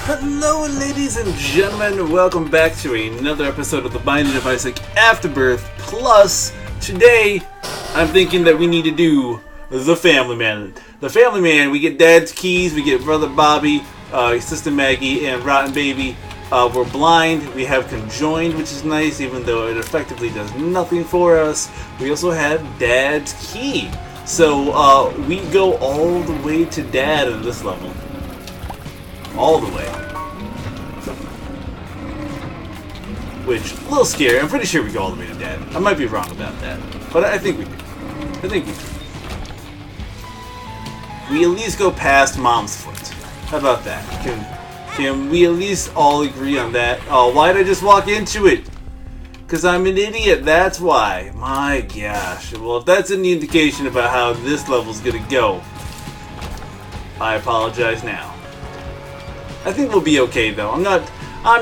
Hello ladies and gentlemen, welcome back to another episode of the Binding of Isaac Afterbirth. Plus, today, I'm thinking that we need to do the Family Man. The Family Man, we get Dad's keys, we get Brother Bobby, Sister Maggie, and Rotten Baby. We're blind, we have conjoined, which is nice, even though it effectively does nothing for us. We also have Dad's key. So, we go all the way to Dad in this level. All the way. Which, a little scary. I'm pretty sure we go all the way to Dad. I might be wrong about that. But I think we do. I think we do. We at least go past Mom's foot. How about that? Can we at least all agree on that? Oh, why'd I just walk into it? Because I'm an idiot, that's why. My gosh. Well, if that's any indication about how this level's gonna go, I apologize now. I think we'll be okay though. I'm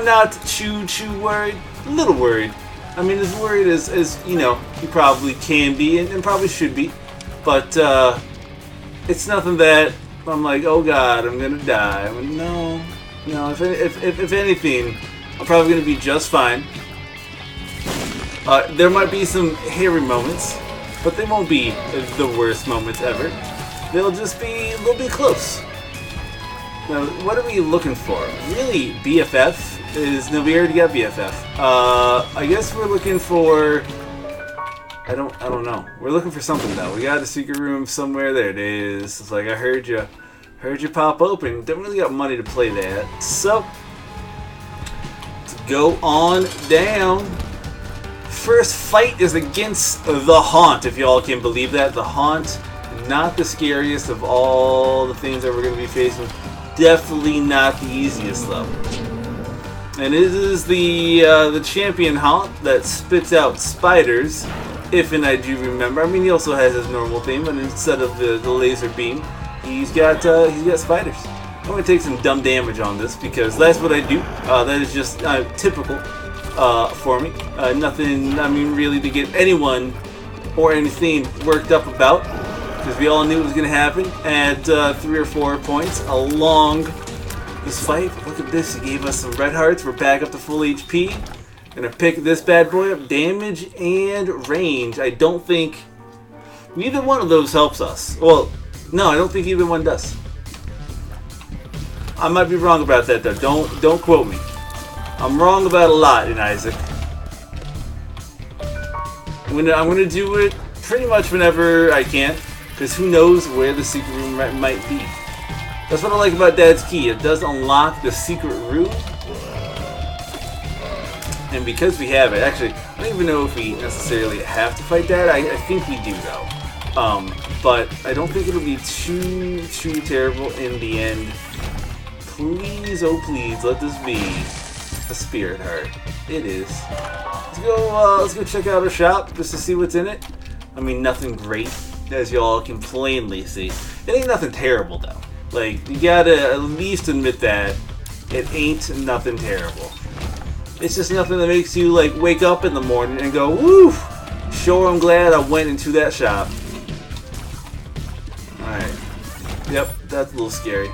not too worried. A little worried. I mean, as worried as you know, you probably can be and probably should be. But it's nothing that I'm like, oh God, I'm gonna die. I mean, no. If anything, I'm probably gonna be just fine. There might be some hairy moments, but they won't be the worst moments ever. They'll just be a little bit close. Now, what are we looking for? Really, BFF is... No, we already got BFF. I guess we're looking for... I don't know. We're looking for something, though. We got a secret room somewhere. There it is. It's like, I heard you pop open. Don't really got money to play that. So, let's go on down. First fight is against the Haunt, if y'all can believe that. The Haunt, not the scariest of all the things that we're going to be facing. Definitely not the easiest level. And it is the champion Haunt that spits out spiders, if and I do remember. I mean, he also has his normal thing, but instead of the laser beam, he's got spiders. I'm going to take some dumb damage on this because that's what I do. That is just typical for me. Nothing, I mean, really to get anyone or anything worked up about. Because we all knew it was going to happen at 3 or 4 points along this fight. Look at this, he gave us some red hearts. We're back up to full HP. Gonna pick this bad boy up. Damage and range. I don't think neither one of those helps us. Well, no, I don't think either one does. I might be wrong about that though. Don't quote me. I'm wrong about a lot in Isaac. I'm gonna do it pretty much whenever I can. Because who knows where the secret room might be. That's what I like about Dad's key. It does unlock the secret room. And because we have it, actually, I don't even know if we necessarily have to fight Dad. I think we do though. But I don't think it'll be too terrible in the end. Please, oh please, let this be a spirit heart. It is. Let's go check out our shop just to see what's in it. I mean, nothing great. As y'all can plainly see. It ain't nothing terrible though. Like, you gotta at least admit that it ain't nothing terrible. It's just nothing that makes you like wake up in the morning and go, woo! Sure, I'm glad I went into that shop. Alright. Yep, that's a little scary.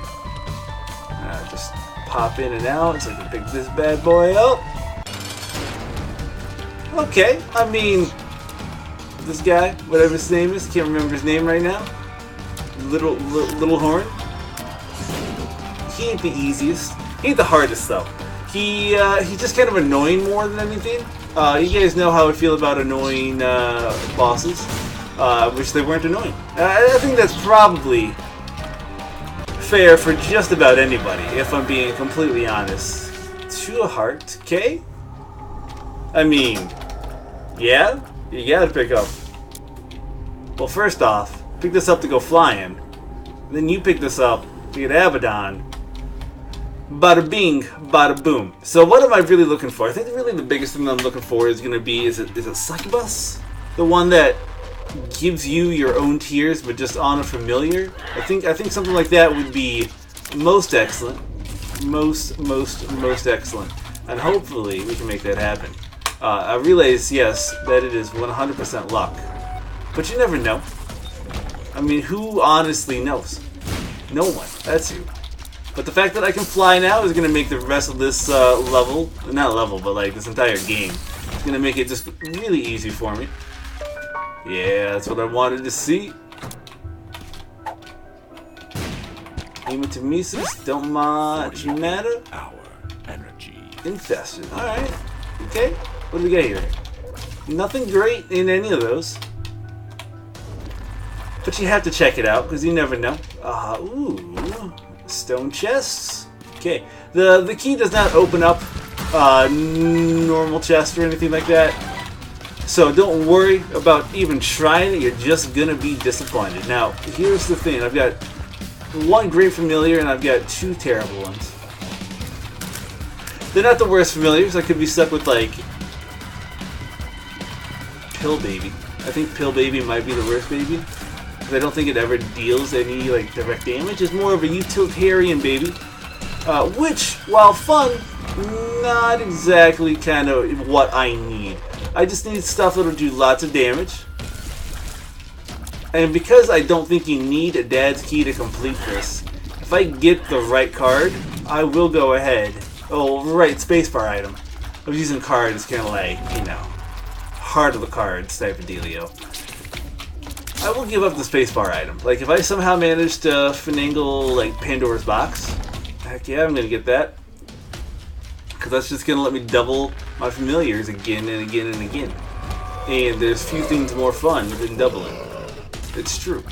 Just pop in and out so I can pick this bad boy up. Okay, I mean, this guy, whatever his name is, can't remember his name right now. Little Horn. He ain't the easiest. He ain't the hardest though. He's just kind of annoying more than anything. You guys know how I feel about annoying bosses. Wish they weren't annoying. I think that's probably fair for just about anybody, if I'm being completely honest. To a heart, okay? I mean, yeah, you gotta pick up. Well, first off, pick this up to go flying. Then you pick this up to get Abaddon. Bada bing, bada boom. So what am I really looking for? I think really the biggest thing that I'm looking for is going to be, is it Succubus? The one that gives you your own tears but just on a familiar? I think something like that would be most excellent. Most excellent. And hopefully we can make that happen. I realize, yes, that it is 100% luck. But you never know. I mean, who honestly knows? No one. That's who. But the fact that I can fly now is going to make the rest of this level, not level, but like this entire game, it's going to make it just really easy for me. Yeah, that's what I wanted to see. Hematemesis, don't much matter. Our energy. Infested, alright. Okay, what do we got here? Nothing great in any of those. But you have to check it out, because you never know. Ooh. Stone chests. Okay. The key does not open up normal chests or anything like that. So don't worry about even trying it. You're just gonna be disappointed. Now, here's the thing. I've got one great familiar and I've got two terrible ones. They're not the worst familiars. I could be stuck with like Pill Baby. I think Pill Baby might be the worst baby. I don't think it ever deals any like direct damage. It's more of a utilitarian baby, which, while fun, not exactly kind of what I need. I just need stuff that'll do lots of damage. And because I don't think you need a dad's key to complete this, if I get the right card, I will go ahead. Oh, right, spacebar item. I was using card as kind of like, you know, heart of the cards type of dealio. I will give up the spacebar item. Like, if I somehow manage to finagle, like, Pandora's box, heck yeah, I'm gonna get that. Because that's just gonna let me double my familiars again and again and again. And there's few things more fun than doubling. It's true.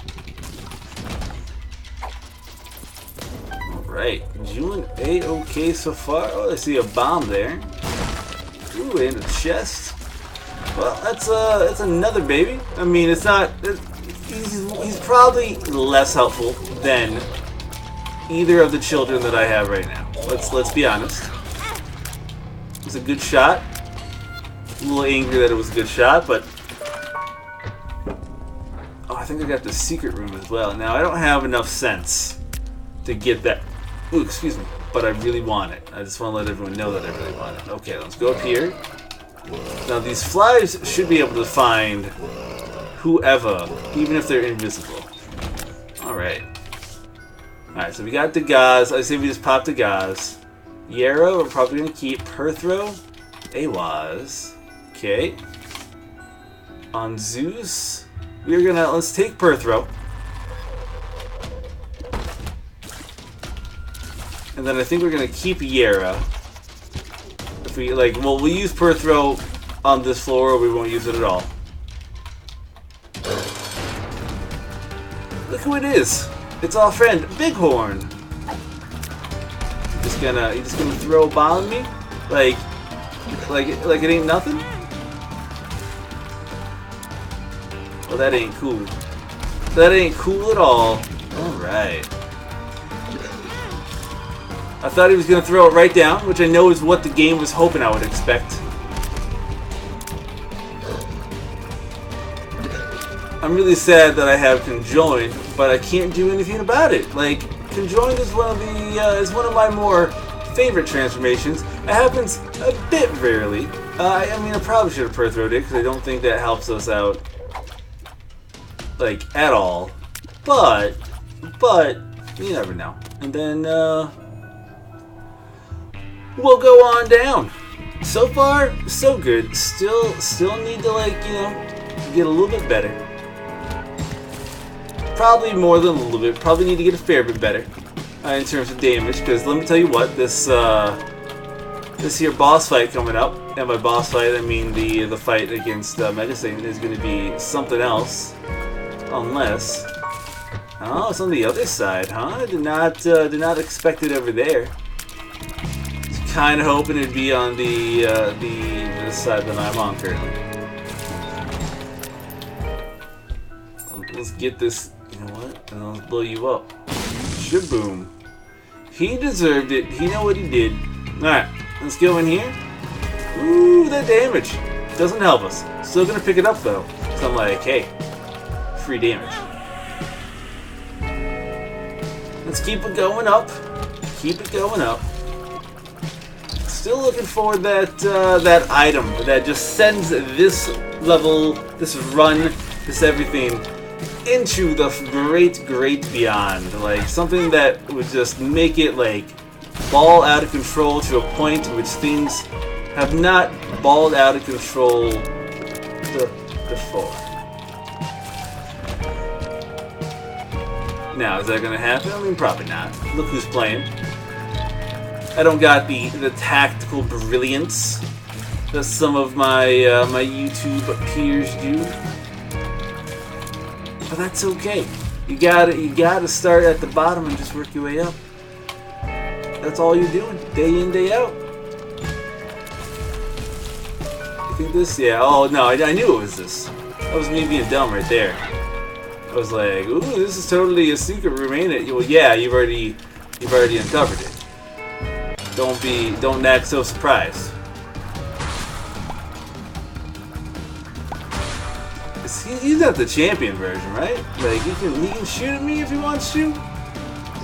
Alright, doing A-okay so far. Oh, I see a bomb there. Ooh, and a chest. Well, that's another baby. I mean, it's not... He's probably less helpful than either of the children that I have right now. Let's be honest. It was a good shot. A little angry that it was a good shot, but oh, I think I got the secret room as well. Now I don't have enough sense to get that. Ooh, excuse me, but I really want it. I just want to let everyone know that I really want it. Okay, let's go up here. Now these flies should be able to find whoever, even if they're invisible. Alright. Alright, so we got the Gaz. I say we just pop the Gaz. Yarrow, we're probably going to keep. Perthro, Awaz. Okay. On Zeus, we're going to, let's take Perthro. And then I think we're going to keep Yara. If we, like, well, we'll use Perthro on this floor or we won't use it at all. Look who it is! It's our friend Bighorn. You just gonna throw a bomb at me? Like it ain't nothing? Well, that ain't cool. That ain't cool at all. Alright. I thought he was gonna throw it right down, which I know is what the game was hoping I would expect. I'm really sad that I have conjoined, but I can't do anything about it. Like, conjoined is one of my more favorite transformations. It happens a bit rarely. I mean, I probably should have Perthroed it because I don't think that helps us out, like, at all. But you never know. And then we'll go on down. So far, so good. Still need to, like, you know, get a little bit better. Probably more than a little bit. Probably need to get a fair bit better in terms of damage. Because let me tell you what, this here boss fight coming up, and by boss fight I mean the fight against Mega Satan, is going to be something else. Unless, oh, it's on the other side, huh? Did not expect it over there. Kind of hoping it'd be on this side that I'm on currently. Let's get this. You know what? And I'll blow you up. Shaboom. He deserved it. He know what he did. Alright, let's go in here. Ooh, that damage. Doesn't help us. Still gonna pick it up though. So I'm like, hey, free damage. Let's keep it going up. Keep it going up. Still looking for that item that just sends this level, this run, this everything into the great beyond. Like, something that would just make it, like, ball out of control to a point in which things have not balled out of control before. Now, is that gonna happen? I mean, probably not. Look who's playing. I don't got the tactical brilliance that some of my my YouTube peers do, but that's okay. You gotta start at the bottom and just work your way up. That's all you're doing, day in, day out. You think this? Yeah. Oh no, I knew it was this. That was me being dumb right there. I was like, ooh, this is totally a secret room, ain't it? Well, yeah, you've already uncovered it. Don't act so surprised. He's not the champion version, right? Like, he can shoot at me if he wants to.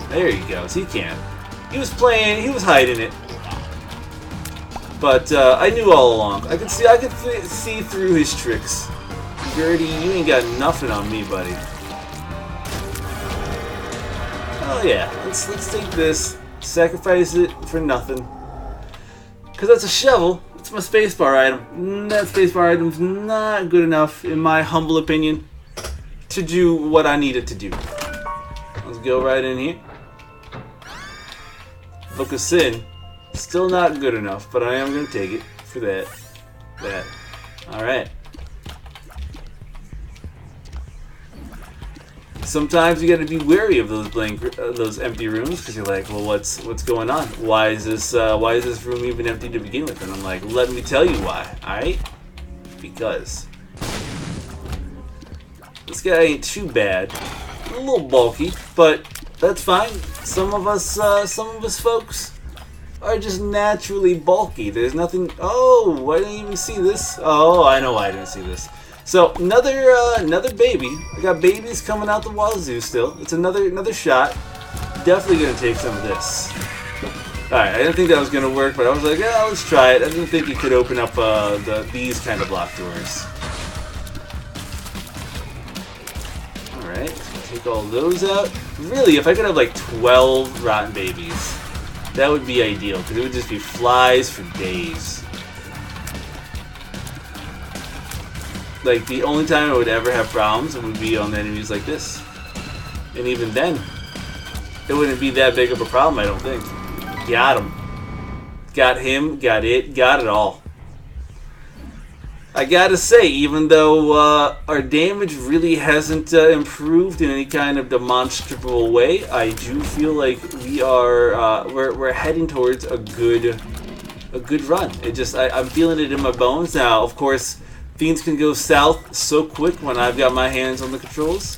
There he goes. He can. He was playing. He was hiding it. But I knew all along. I could see through his tricks. Gertie, you ain't got nothing on me, buddy. Oh yeah, let's take this, sacrifice it for nothing. Cause that's a shovel. It's my spacebar item. That spacebar item's not good enough, in my humble opinion, to do what I need it to do. Let's go right in here. Focus in. Still not good enough, but I am gonna take it for that. Alright. Sometimes you gotta be wary of those those empty rooms, because you're like, well, what's going on? Why is this room even empty to begin with? And I'm like, let me tell you why. Alright? Because this guy ain't too bad. A little bulky, but that's fine. Some of us folks are just naturally bulky. There's nothing. Oh, I didn't even see this. Oh, I know why I didn't see this. So another baby. I got babies coming out the wazoo still. It's another shot. Definitely gonna take some of this. Alright, I didn't think that was gonna work, but I was like, yeah, let's try it. I didn't think you could open up these kind of block doors. Alright, so take all those out. Really, if I could have like 12 rotten babies, that would be ideal, because it would just be flies for days. Like, the only time I would ever have problems would be on enemies like this. And even then, it wouldn't be that big of a problem, I don't think. Got him. Got him, got it all. I gotta say, even though our damage really hasn't improved in any kind of demonstrable way, I do feel like we are we're heading towards a good run. I'm feeling it in my bones now. Of course, things can go south so quick when I've got my hands on the controls,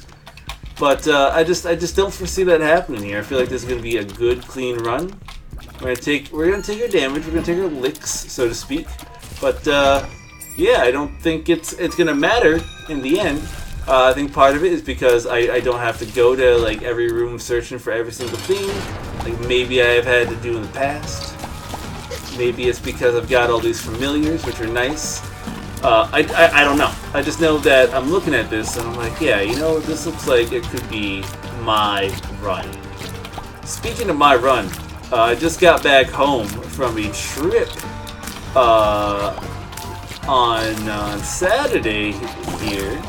but I just don't foresee that happening here. I feel like this is gonna be a good, clean run. We're gonna take our damage. We're gonna take our licks, so to speak. But yeah, I don't think it's gonna matter in the end. I think part of it is because I don't have to go to like every room searching for every single thing, like maybe I have had to do in the past. Maybe it's because I've got all these familiars, which are nice. I don't know. I just know that I'm looking at this and I'm like, yeah, you know, this looks like it could be my run. Speaking of my run, I just got back home from a trip on Saturday here.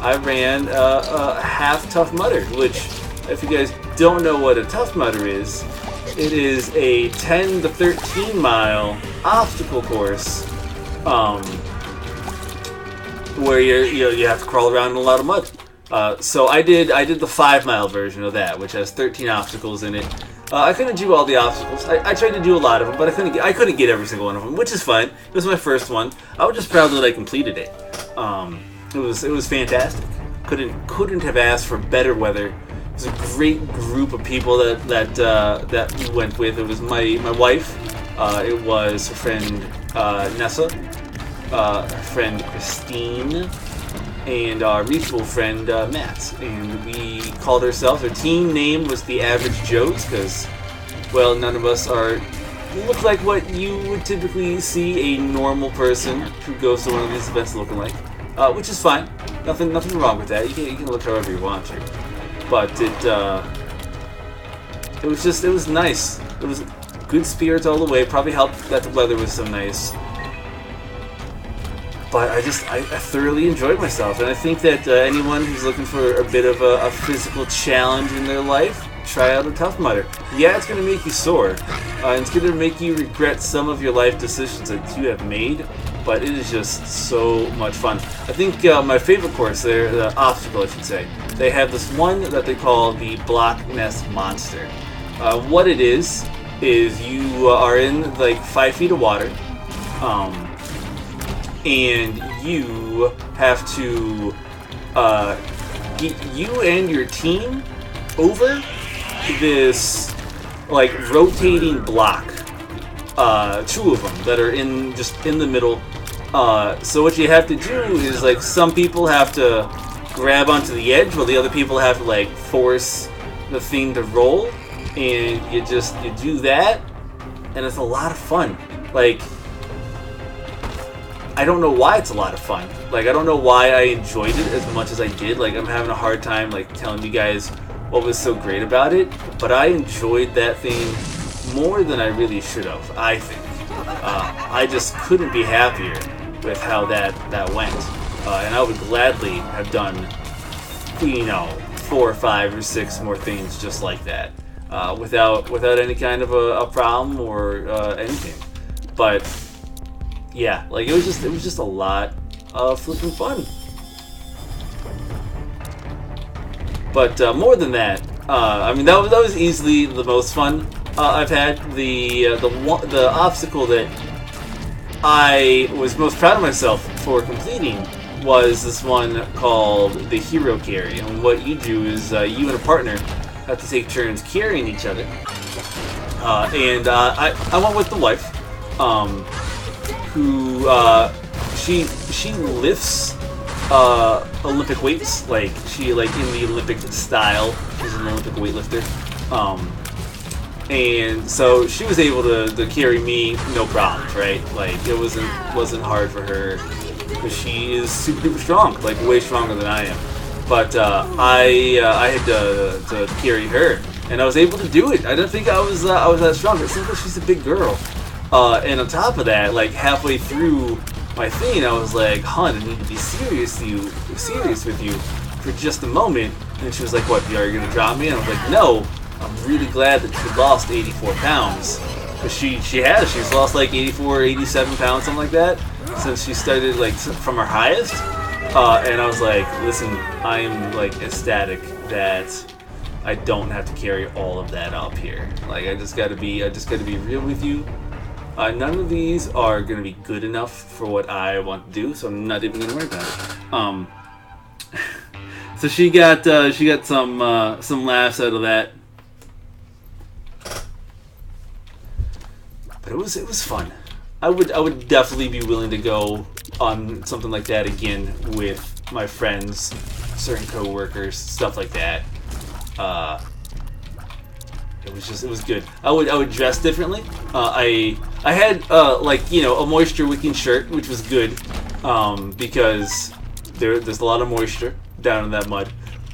I ran a half Tough Mudder, which, if you guys don't know what a Tough Mudder is, it is a 10 to 13 mile obstacle course. Where you have to crawl around in a lot of mud. So I did the 5 mile version of that, which has 13 obstacles in it. I couldn't do all the obstacles. I tried to do a lot of them, but I couldn't get every single one of them, which is fine. It was my first one. I was just proud that I completed it. It was fantastic. Couldn't have asked for better weather. It was a great group of people that we went with. It was my wife. It was her friend Nessa. Her friend Christine, and our mutual friend Matt. And we called ourselves, our team name was the Average Joes, because, well, none of us look like what you would typically see a normal person who goes to one of these events looking like, which is fine. Nothing wrong with that. You can look however you want to. But it was nice. It was good spirits all the way. Probably helped that the weather was so nice. But I thoroughly enjoyed myself, and I think that anyone who's looking for a bit of a physical challenge in their life, try out a Tough Mudder. Yeah, it's going to make you sore, and it's going to make you regret some of your life decisions that you have made, but it is just so much fun. I think my favorite course there, the obstacle I should say, they have this one that they call the Block Nest Monster. What it is you are in like 5 feet of water, and you have to get you and your team over this like rotating block. 2 of them that are just in the middle. So what you have to do is like some people have to grab onto the edge while the other people have to like force the thing to roll, and you do that, and it's a lot of fun. Like, I don't know why it's a lot of fun. Like, I don't know why I enjoyed it as much as I did. Like, I'm having a hard time, like, telling you guys what was so great about it. But I enjoyed that thing more than I really should have, I think. I just couldn't be happier with how that went. And I would gladly have done, 4 or 5 or 6 more things just like that. Without any kind of a problem or anything. But yeah, like it was just a lot of flipping fun. But more than that, I mean that was easily the most fun I've had. The obstacle that I was most proud of myself for completing was this one called the Hero Carry. And what you do is you and a partner have to take turns carrying each other. And I went with the wife, who she lifts Olympic weights, like she in the Olympic style. She's an Olympic weightlifter, and so she was able to carry me no problems, right? Like it wasn't hard for her because she is super duper strong, like way stronger than I am. But I had to carry her, and I was able to do it. I didn't think I was that strong. It seems like she's a big girl. And on top of that, like halfway through my thing, I was like, "Hun, I need to be serious with you for just a moment." And she was like, "What? Are you gonna drop me?" And I was like, "No, I'm really glad that she lost 84 pounds." Because she's lost like 84, 87 pounds, something like that, since she started like from her highest. And I was like, "Listen, I am like ecstatic that I don't have to carry all of that up here. Like I just gotta be real with you. None of these are gonna be good enough for what I want to do, so I'm not even gonna worry about it." So she got some laughs out of that, but it was fun. I would definitely be willing to go on something like that again with my friends, certain co-workers, stuff like that. It was good. I would dress differently. I had a moisture wicking shirt, which was good, because there's a lot of moisture down in that mud.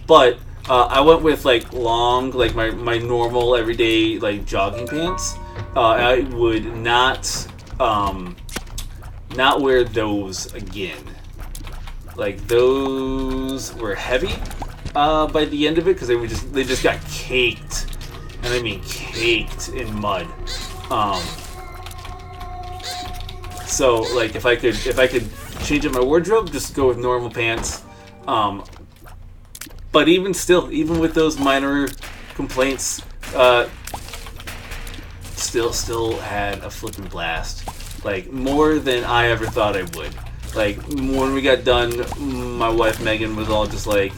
But I went with like long, like my normal everyday like jogging pants. I would not wear those again. Like those were heavy by the end of it because they just got caked. And I mean caked in mud. So like if I could change up my wardrobe, just go with normal pants. But even with those minor complaints, still had a flippin' blast. Like more than I ever thought I would. Like when we got done, my wife Megan was all just like,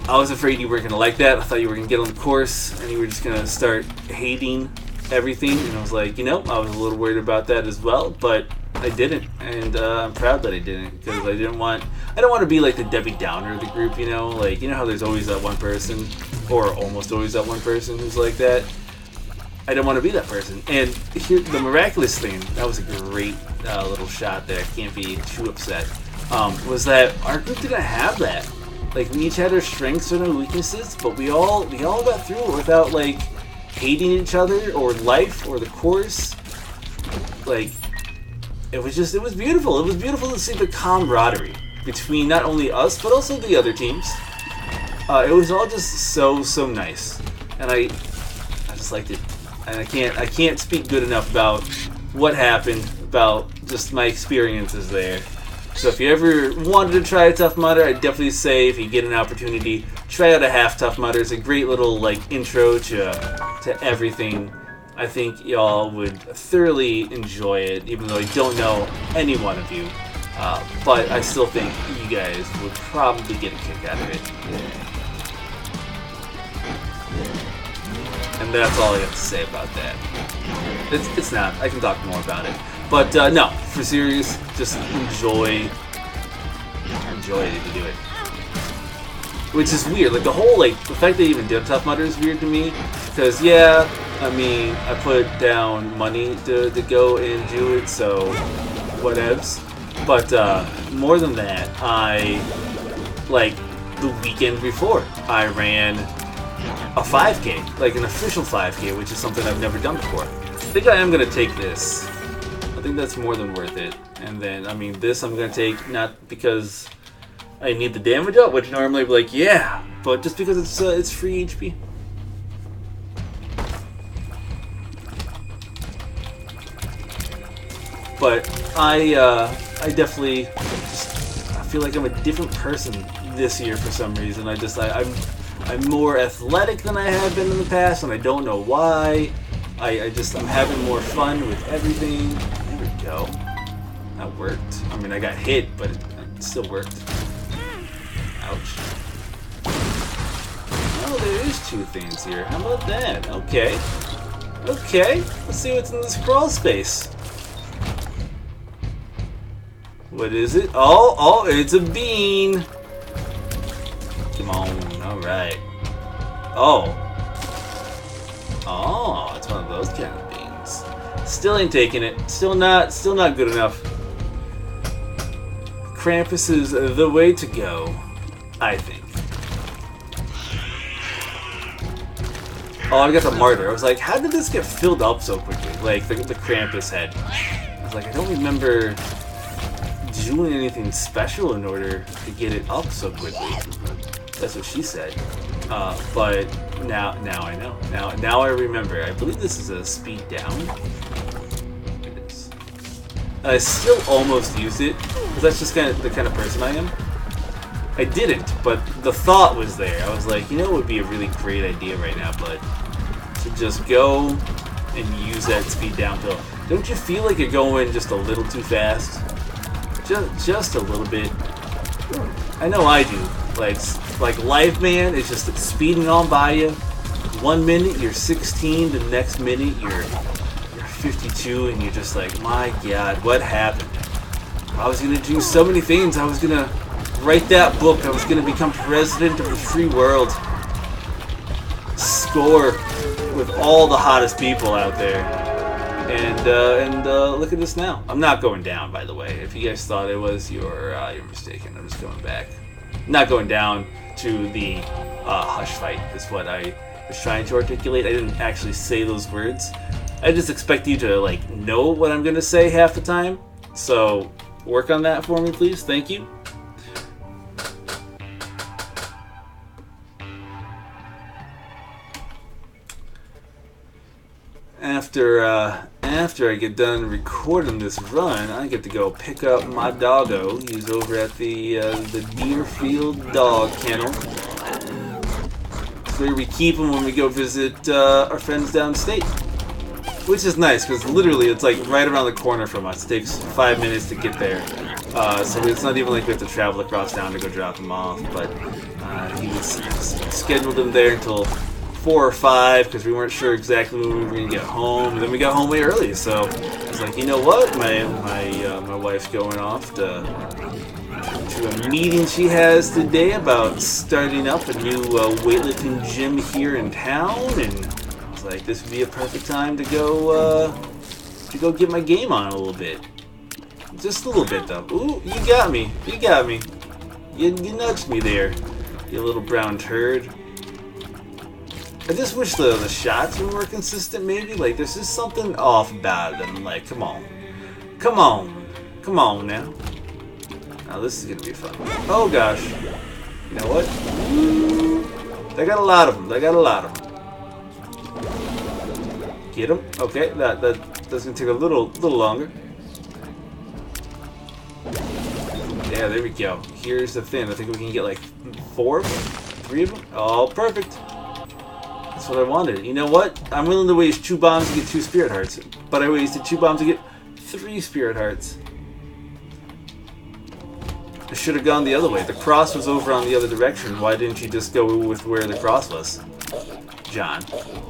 "I was afraid you weren't going to like that. I thought you were going to get on the course and you were just going to start hating everything." And I was like, I was a little worried about that as well, but I didn't. And I'm proud that I didn't, because I don't want to be like the Debbie Downer of the group, Like, how there's always that one person, or almost always that one person who's like that. I don't want to be that person. And here, the miraculous thing, that was a great little shot there. I can't be too upset. was that our group didn't have that. Like, we each had our strengths and our weaknesses, but we all got through it without, like, hating each other or life or the course. Like, it was beautiful. It was beautiful to see the camaraderie between not only us, but also the other teams. It was all just so nice. And I just liked it. And I can't speak good enough about what happened, about just my experiences there. So if you ever wanted to try a Tough Mudder, I'd definitely say if you get an opportunity, try out a half Tough Mudder. It's a great little like intro to everything. I think y'all would thoroughly enjoy it, even though I don't know any one of you. But I still think you guys would probably get a kick out of it. And that's all I have to say about that. It's not. I can talk more about it. But no, for serious, just enjoy it if you do it. Which is weird. Like the whole the fact they even did Tough Mudder is weird to me. Because yeah, I mean, I put down money to go and do it, so whatevs. But more than that, the weekend before, I ran a 5K, like an official 5K, which is something I've never done before. I think I am going to take this. I think that's more than worth it. And then, I mean, this I'm going to take not because I need the damage up, which normally I'd be like, yeah, but just because it's free HP. But I definitely I feel like I'm a different person this year for some reason. I'm more athletic than I have been in the past, and I don't know why. I'm having more fun with everything. There we go. That worked. I mean, I got hit, but it still worked. Ouch. Oh, there is 2 things here. How about that? Okay. Okay. Let's see what's in this crawl space. What is it? Oh, it's a bean. Come on. All right. Oh, it's one of those kind of beans. Still ain't taking it. Still not good enough. Krampus is the way to go, I think. Oh, I got the martyr. I was like, how did this get filled up so quickly? Like the Krampus head. I was like, I don't remember doing anything special in order to get it up so quickly. That's what she said. But now I know. Now I remember. I believe this is a speed down. It is. I still almost used it because that's just kind of the kind of person I am. I didn't, but the thought was there. I was like, you know, it would be a really great idea right now, but to just go and use that speed down pill. Don't you feel like you're going just a little too fast? Just a little bit. I know I do. Like life, man, is just speeding on by you. 1 minute you're 16, the next minute you're 52, and you're just like, my God, what happened? I was gonna do so many things. I was gonna write that book. I was gonna become president of the free world. Score with all the hottest people out there. And look at this now. I'm not going down, by the way. If you guys thought it was, you're mistaken. I'm just going back. I'm not going down to the hush fight is what I was trying to articulate. I didn't actually say those words. I just expect you to know what I'm gonna say half the time. So work on that for me, please. Thank you. After I get done recording this run, I get to go pick up my doggo. He's over at the Deerfield Dog Kennel. It's where we keep him when we go visit our friends downstate. Which is nice, because literally it's right around the corner from us. It takes 5 minutes to get there. So it's not even like we have to travel across town to go drop him off. But he was scheduled him there until 4 or 5 because we weren't sure exactly when we were going to get home. And then we got home way early, so I was like, you know what? My wife's going off to a meeting she has today about starting up a new weightlifting gym here in town, and I was like, this would be a perfect time to go get my game on a little bit. Just a little bit, though. Ooh, you got me. You got me. You nudged me there, you little brown turd. I just wish the shots were more consistent, maybe. Like, there's just something off about it. I'm like, come on. Come on. Come on now. Now, this is going to be fun. Oh, gosh. You know what? They got a lot of them. They got a lot of them. Get them. Okay, that's going to take a little longer. Yeah, there we go. Here's the thing. I think we can get like 4 of them? 3 of them? Oh, perfect. That's what I wanted. You know what? I'm willing to waste 2 bombs to get 2 spirit hearts. But I wasted 2 bombs to get 3 spirit hearts. I should have gone the other way. The cross was over on the other direction. Why didn't you just go with where the cross was? John,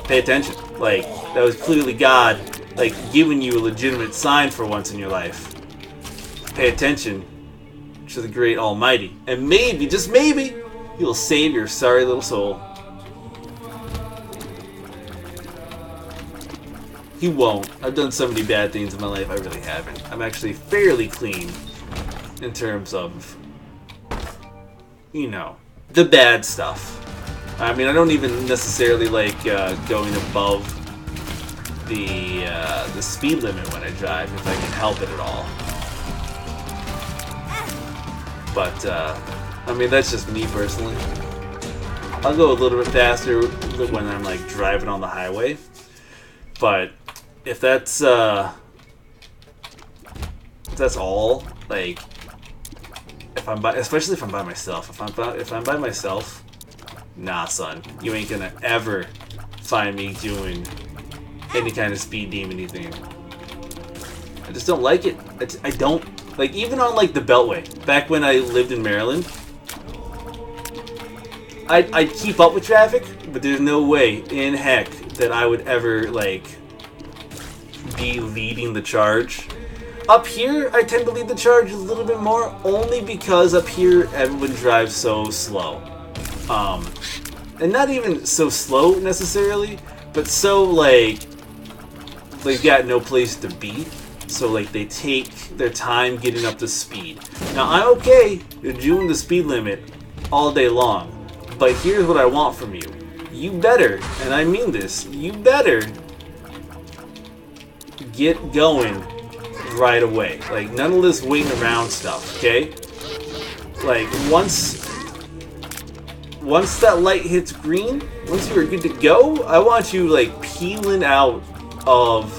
pay attention. Like, that was clearly God, like, giving you a legitimate sign for once in your life. Pay attention to the great Almighty. And maybe, just maybe, He'll save your sorry little soul. He won't. I've done so many bad things in my life, I really haven't. I'm actually fairly clean in terms of, you know, the bad stuff. I mean, I don't even necessarily like going above the speed limit when I drive, if I can help it at all. But, I mean, that's just me personally. I'll go a little bit faster when I'm like driving on the highway. But if that's all, like, especially if I'm by myself. If I'm by myself, nah, son, you ain't gonna ever find me doing any kind of speed demon thing. I just don't like it. I don't like, even on like the Beltway. Back when I lived in Maryland, I'd keep up with traffic, but there's no way in heck that I would ever like be leading the charge. Up here, I tend to lead the charge a little bit more, only because up here everyone drives so slow. And not even so slow necessarily, but so like they've got no place to be. So like they take their time getting up to speed. Now I'm okay doing the speed limit all day long, but here's what I want from you. You better, and I mean this, you better get going right away. Like, none of this waiting around stuff, okay? Like, once that light hits green, once you are good to go, I want you, like, peeling out of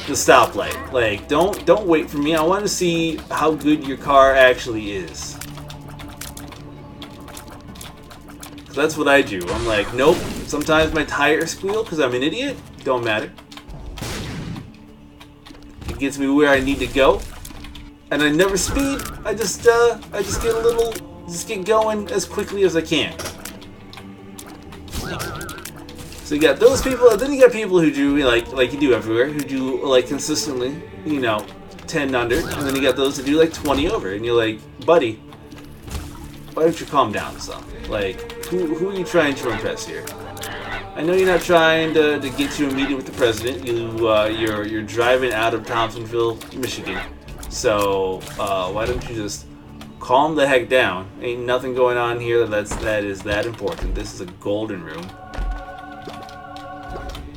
the stoplight. Like, don't wait for me. I want to see how good your car actually is. 'Cause that's what I do. I'm like, nope. Sometimes my tires squeal because I'm an idiot. Don't matter. It gets me where I need to go, and I never speed. I just get going as quickly as I can. So you got those people, and then you got people who do like you do everywhere, who do like consistently, you know, 10 under, and then you got those that do like 20 over, and you're like, buddy, why don't you calm down some? Like, who are you trying to impress here? I know you're not trying to get to a meeting with the president. You're driving out of Thompsonville, Michigan. So why don't you just calm the heck down? Ain't nothing going on here that is that important. This is a golden room.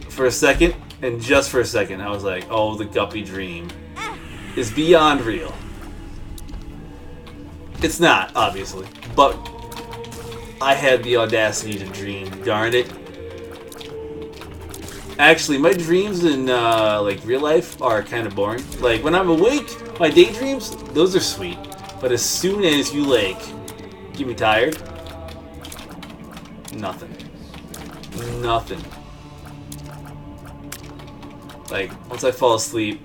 For a second, and just for a second, I was like, oh, the Guppy dream is beyond real. It's not, obviously, but I had the audacity to dream. Darn it. Actually, my dreams in like real life are kind of boring. Like, when I'm awake, my daydreams, those are sweet. But as soon as you like get me tired, nothing. Nothing. Like, once I fall asleep,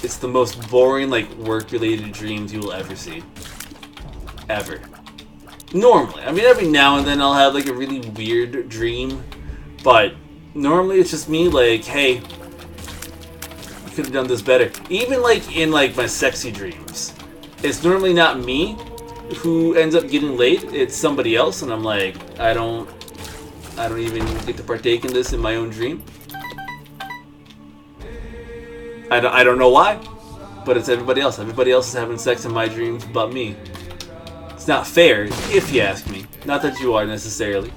it's the most boring, like, work-related dreams you will ever see. Ever. Normally. I mean, every now and then I'll have, like, a really weird dream. But normally it's just me, like, hey, you could have done this better. Even, like, in, like, my sexy dreams. It's normally not me who ends up getting laid. It's somebody else, and I'm like, I don't even get to partake in this in my own dream. I don't know why. But it's everybody else. Everybody else is having sex in my dreams but me. It's not fair, if you ask me. Not that you are necessarily.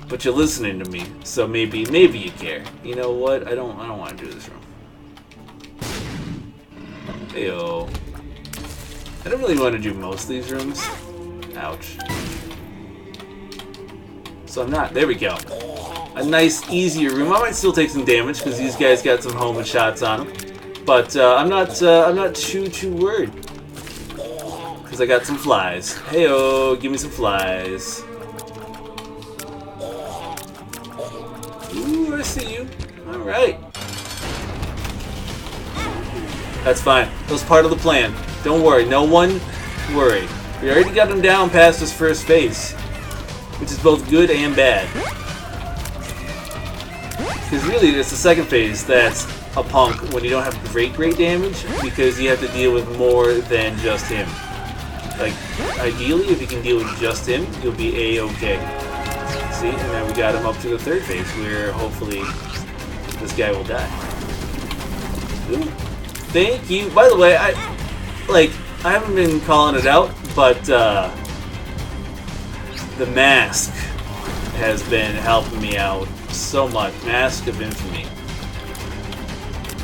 But you're listening to me, so maybe you care. You know what? I don't want to do this room. Heyo. I don't really want to do most of these rooms. Ouch. So I'm not. There we go. A nice, easier room. I might still take some damage because these guys got some homing shots on them. But I'm not too worried because I got some flies. Heyo, give me some flies. Ooh, I see you. All right. That's fine. That was part of the plan. Don't worry. No one worry. We already got him down past his first phase, which is both good and bad. Because really, it's the second phase that's a punk when you don't have great damage, because you have to deal with more than just him. Like, ideally, if you can deal with just him, you'll be A-okay. See, and then we got him up to the third phase, where hopefully this guy will die. Ooh. Thank you. By the way, I haven't been calling it out, but the mask has been helping me out so much. Mask of Infamy.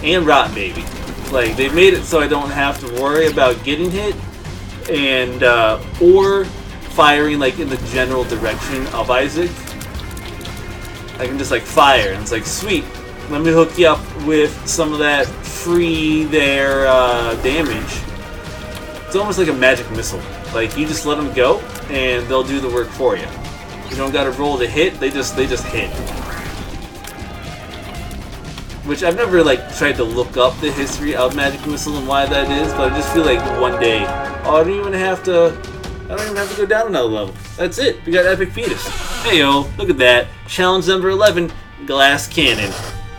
And Rotten Baby. Like, they've made it so I don't have to worry about getting hit and or firing like in the general direction of Isaac. I can just like fire and it's like, sweet, let me hook you up with some of that free there damage. It's almost like a magic missile. Like, you just let them go and they'll do the work for you. You don't gotta roll to hit, they just hit. Which I've never like tried to look up the history of Magic Missile and why that is, but I just feel like one day, I don't even have to go down another level. That's it. We got Epic Fetus. Hey yo, look at that. Challenge number 11, Glass Cannon.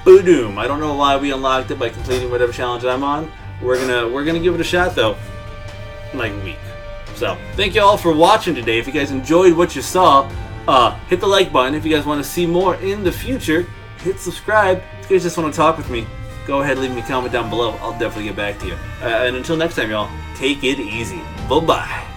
Boom. I don't know why we unlocked it by completing whatever challenge I'm on. We're gonna give it a shot though. In like a week. So thank you all for watching today. If you guys enjoyed what you saw, hit the like button. If you guys want to see more in the future, hit subscribe. If you guys just want to talk with me, go ahead and leave me a comment down below. I'll definitely get back to you. And until next time, y'all, take it easy. Bye-bye.